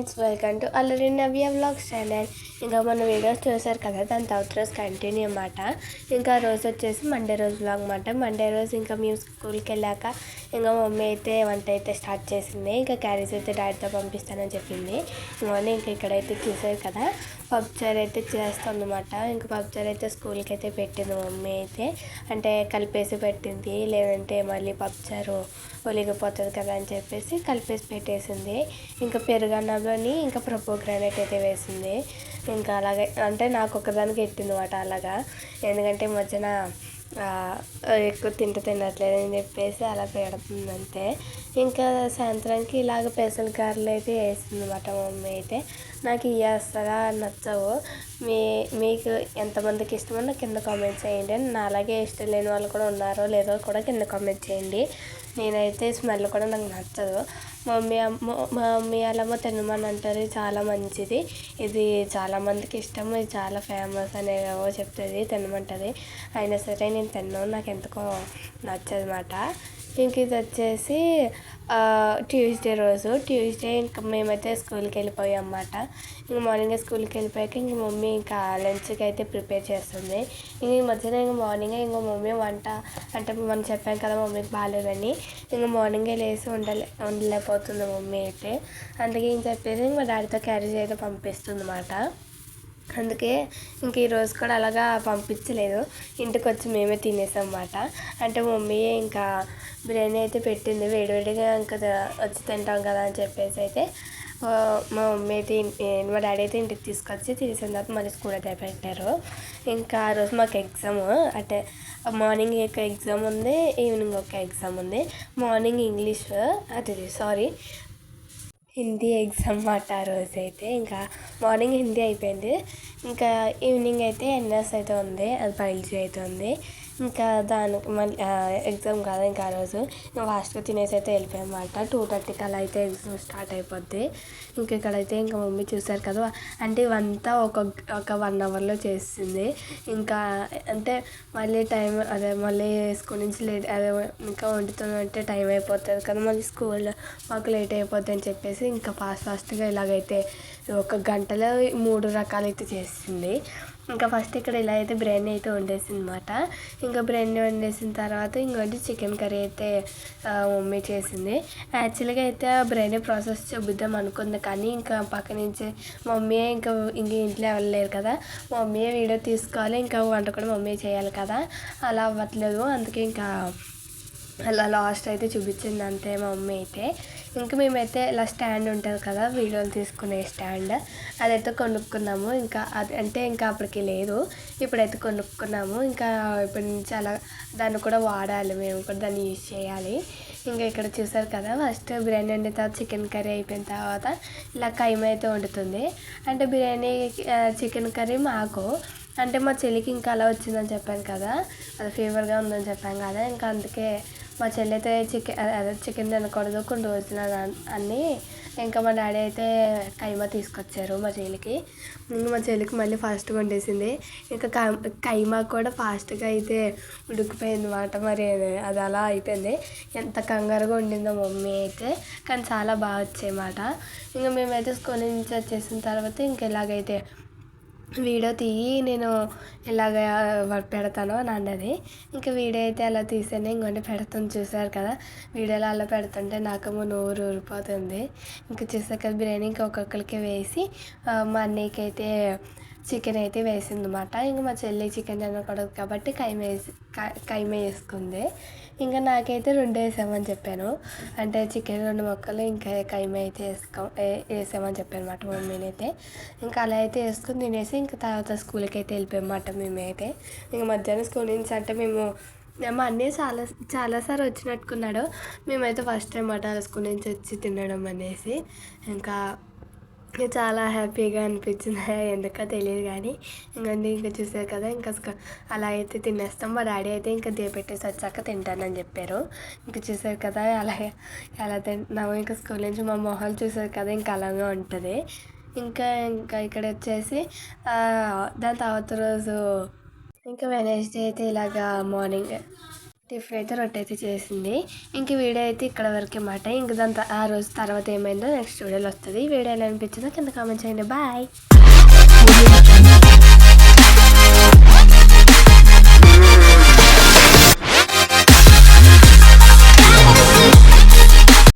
Friends, welcome to అల్లరి నవ్య vlogs channel. ఇంకా మన వీడియోస్ చూసారు కదా, దాని తర్వాత రోజు కంటిన్యూ అన్నమాట. ఇంకా రోజు వచ్చేసి మండే రోజు వ్లాగ్ అన్నమాట. మండే రోజు ఇంకా మేము స్కూల్కి వెళ్ళాక ఇంకా మమ్మీ అయితే వంట అయితే స్టార్ట్ చేసింది. ఇంకా క్యారీస్ అయితే డాడీతో పంపిస్తానని చెప్పింది. మార్నింగ్ ఇంకా ఇక్కడైతే చూసారు కదా, పప్పుచారు అయితే చేస్తుందన్నమాట. ఇంకా పప్పుచారు అయితే స్కూల్కి అయితే పెట్టింది మమ్మీ అయితే, అంటే కలిపేసి పెట్టింది, లేదంటే మళ్ళీ పప్పుచారు ఒలిగిపోతుంది కదా అని చెప్పేసి కలిపేసి పెట్టేసింది. ఇంకా పెరుగన్నంలోని ఇంకా గ్రానైట్ అయితే వేసింది. ఇంకా అలాగే అంటే నాకు ఒకదానికి ఎట్టింది అన్నమాట అలాగా, ఎందుకంటే మధ్యన ఎక్కువ తినట్లేదని చెప్పేసి అలా పెడుతుంది అంతే. ఇంకా సాయంత్రానికి ఇలాగ పెసలు గారెలు అయితే వేసింది అన్నమాట మమ్మీ అయితే. నాకు ఇవి అసలు నచ్చవు. మీకు ఎంతమందికి ఇష్టమో నాకు కింద కామెంట్ చేయండి. నా అలాగే ఇష్టం లేని వాళ్ళు కూడా ఉన్నారో లేదో కూడా కింద కామెంట్ చేయండి. నేనైతే స్మెల్ కూడా నాకు నచ్చదు. మా మమ్మీ వాళ్ళేమో తినమని అంటారు, చాలా మంచిది, ఇది చాలామందికి ఇష్టము, ఇది చాలా ఫేమస్ అనేవో చెప్తుంది, తినమంటుంది. అయినా సరే నేను తిన్నాను, నాకు ఎందుకో నచ్చదు అన్నమాట. ఇంక ఇది వచ్చేసి ట్యూస్డే ఇంకా మేమైతే స్కూల్కి వెళ్ళిపోయాం అన్నమాట. ఇంక మార్నింగే స్కూల్కి వెళ్ళిపోయాక ఇంక మమ్మీ ఇంకా లంచ్కి అయితే ప్రిపేర్ చేస్తుంది. ఇంక ఈ మధ్యన ఇంక మార్నింగే ఇంకో మమ్మీ వంట అంటే మనం చెప్పాం కదా మమ్మీకి బాగాలేదని, ఇంక మార్నింగే లేసి ఉండలేకపోతుంది మమ్మీ అయితే. అందుకే ఇంక చెప్పేసి మా డాడీతో క్యారేజ్ అయితే పంపిస్తుంది అన్నమాట. అందుకే ఇంక ఈరోజు కూడా అలాగా పంపించలేదు, ఇంటికి వచ్చి మేమే తినేసాం అన్నమాట. అంటే మమ్మీ ఇంకా బిర్యానీ అయితే పెట్టింది, వేడివేడిగా ఇంకా వచ్చి తింటాం కదా అని చెప్పేసి అయితే మా మమ్మీ అయితే మా డాడీ అయితే ఇంటికి తీసుకొచ్చి తినేసిన తర్వాత మళ్ళీ స్కూల్ అయితే పెట్టారు. ఇంకా ఆ రోజు మాకు ఎగ్జామ్, అంటే మార్నింగ్ ఒక ఎగ్జామ్ ఉంది, ఈవినింగ్ ఒక ఎగ్జామ్ ఉంది. మార్నింగ్ ఇంగ్లీష్ హిందీ ఎగ్జామ్ అన్నమాట. ఆ రోజు అయితే ఇంకా మార్నింగ్ హిందీ అయిపోయింది, ఇంకా ఈవినింగ్ అయితే ఎన్ఎస్ అయితే ఉంది, అది బయాలజీ అయితే ఉంది. ఇంకా దానికి మళ్ళీ ఎగ్జామ్ కాదు ఇంకా ఆ రోజు ఇంకా ఫాస్ట్గా తినేసి అయితే వెళ్ళిపోయాం అన్నమాట. 2:30కి అలా అయితే ఎగ్జామ్ స్టార్ట్ అయిపోద్ది. ఇంక ఇక్కడైతే ఇంకా మమ్మీ చూసారు కదా, అంటే ఇవంతా ఒక 1 అవర్లో చేసింది. ఇంకా అంటే మళ్ళీ మళ్ళీ స్కూల్ నుంచి లేట్ ఇంకా వండుతుందంటే టైం అయిపోతుంది కదా, మళ్ళీ స్కూల్ మాకు లేట్ అయిపోద్ది అని చెప్పేసి ఇంకా ఫాస్ట్గా ఇలాగైతే 1 గంటలో 3 రకాలైతే చేసింది. ఇంకా ఫస్ట్ ఇక్కడ ఇలా అయితే బిర్యానీ అయితే వండేసింది అన్నమాట. ఇంకా బిర్యానీ వండేసిన తర్వాత ఇంకోటి చికెన్ కర్రీ అయితే మమ్మీ చేసింది. యాక్చువల్గా అయితే ఆ బిర్యానీ ప్రాసెస్ చూపిద్దాం అనుకుంది, కానీ ఇంకా పక్క నుంచి మమ్మీ ఇంకా ఇంట్లో ఎవరు లేరు కదా, మమ్మీయే వీడియో తీసుకోవాలి, ఇంకా వంట కూడా మమ్మీ చేయాలి కదా, అలా అవ్వట్లేదు. అందుకే ఇంకా అలా లాస్ట్ అయితే చూపించింది అంతే మా మమ్మీ అయితే. ఇంకా మేమైతే ఇలా స్టాండ్ ఉంటుంది కదా, వీడియోలు తీసుకునే స్టాండ్, అదైతే కొనుక్కున్నాము. ఇంకా అది అంటే ఇంకా అప్పటికి లేదు, ఇప్పుడైతే కొనుక్కున్నాము. ఇంకా ఇప్పటి నుంచి అలా దాన్ని కూడా వాడాలి, మేము కూడా దాన్ని యూజ్ చేయాలి. ఇంకా ఇక్కడ చూసారు కదా, ఫస్ట్ బిర్యానీ వండిన తర్వాత చికెన్ కర్రీ అయిపోయిన తర్వాత ఇలా కైమా అయితే వండుతుంది. అంటే బిర్యానీ చికెన్ కర్రీ మాకు, అంటే మా చెల్లికి ఇంకా అలా వచ్చిందని చెప్పాను కదా, అది ఫీవర్గా ఉందని చెప్పాను కదా, ఇంకా అందుకే మా చెల్లి అయితే చికెన్ తినకూడదు కొన్ని రోజులు అన్నీ, ఇంకా మా డాడీ అయితే కైమా తీసుకొచ్చారు మా చెల్లికి. మా చెల్లికి మళ్ళీ ఫాస్ట్గా వండేసింది. ఇంకా కైమా కూడా ఫాస్ట్గా అయితే ఉడికిపోయింది అన్నమాట. మరి అది అలా అయిపోయింది, ఎంత కంగారుగా వండిందో మమ్మీ అయితే, కానీ చాలా బాగా వచ్చాయన్నమాట. ఇంకా మేమైతే స్కూల్ నుంచి వచ్చేసిన తర్వాత ఇంకా ఇలాగైతే వీడియో తీయి నేను ఇలాగ పెడతాను అని అన్నది. ఇంకా వీడియో అయితే అలా తీసాను, ఇంకొంటే పెడుతుంది చూసారు కదా, వీడియోలో అలా పెడుతుంటే నాకేమో నోరు ఊరిపోతుంది. ఇంకా చూసారు కదా బిర్యానీ ఇంకా ఒక్కొక్కరికి వేసి మా అన్నయ్యకి అయితే చికెన్ అయితే వేసింది అన్నమాట. ఇంకా మా చెల్లి చికెన్ తినకూడదు కాబట్టి కైమా వేసుకుంది. ఇంకా నాకైతే 2 వేసామని చెప్పాను, అంటే చికెన్ 2 ముక్కలు ఇంకా కైమా అయితే వేసామని చెప్పాను అన్నమాట మమ్మీని అయితే. ఇంకా అలా అయితే వేసుకుని తినేసి ఇంకా తర్వాత స్కూల్కి అయితే వెళ్ళిపోయామన్నమాట మేమైతే. ఇంకా మధ్యాహ్నం స్కూల్ నుంచి అంటే మా అన్నయ్య చాలాసార్లు వచ్చినట్టుకున్నాడు, మేమైతే ఫస్ట్ టైం అన్నమాట స్కూల్ నుంచి వచ్చి తినడం అనేసి. ఇంకా చాలా హ్యాపీగా అనిపించింది, ఎందుకో తెలియదు కానీ. ఇంకా చూసారు కదా, ఇంకా అలా అయితే తినేస్తాం. మా డాడీ అయితే ఇంకా పెట్టేసి వచ్చాక తింటానని చెప్పారు. ఇంకా చూసారు కదా అలాగే అలా తింటున్నాము. ఇంకా స్కూల్ నుంచి మా మొహాలు చూసారు కదా, ఇంకా అలాగే ఉంటుంది. ఇంకా ఇక్కడ వచ్చేసి దాని తర్వాత రోజు ఇంకా వెనస్డే అయితే ఇలాగా మార్నింగ్ టిఫిన్ అయితే రొట్టె అయితే చేసింది. ఇంక వీడియో అయితే ఇక్కడ వరకే మాట. ఇంక దాని ఆ రోజు తర్వాత ఏమైందో నెక్స్ట్ వీడియోలో వస్తుంది. వీడియో ఎలా అనిపించిందో కింద కామెంట్ చేయండి. బాయ్.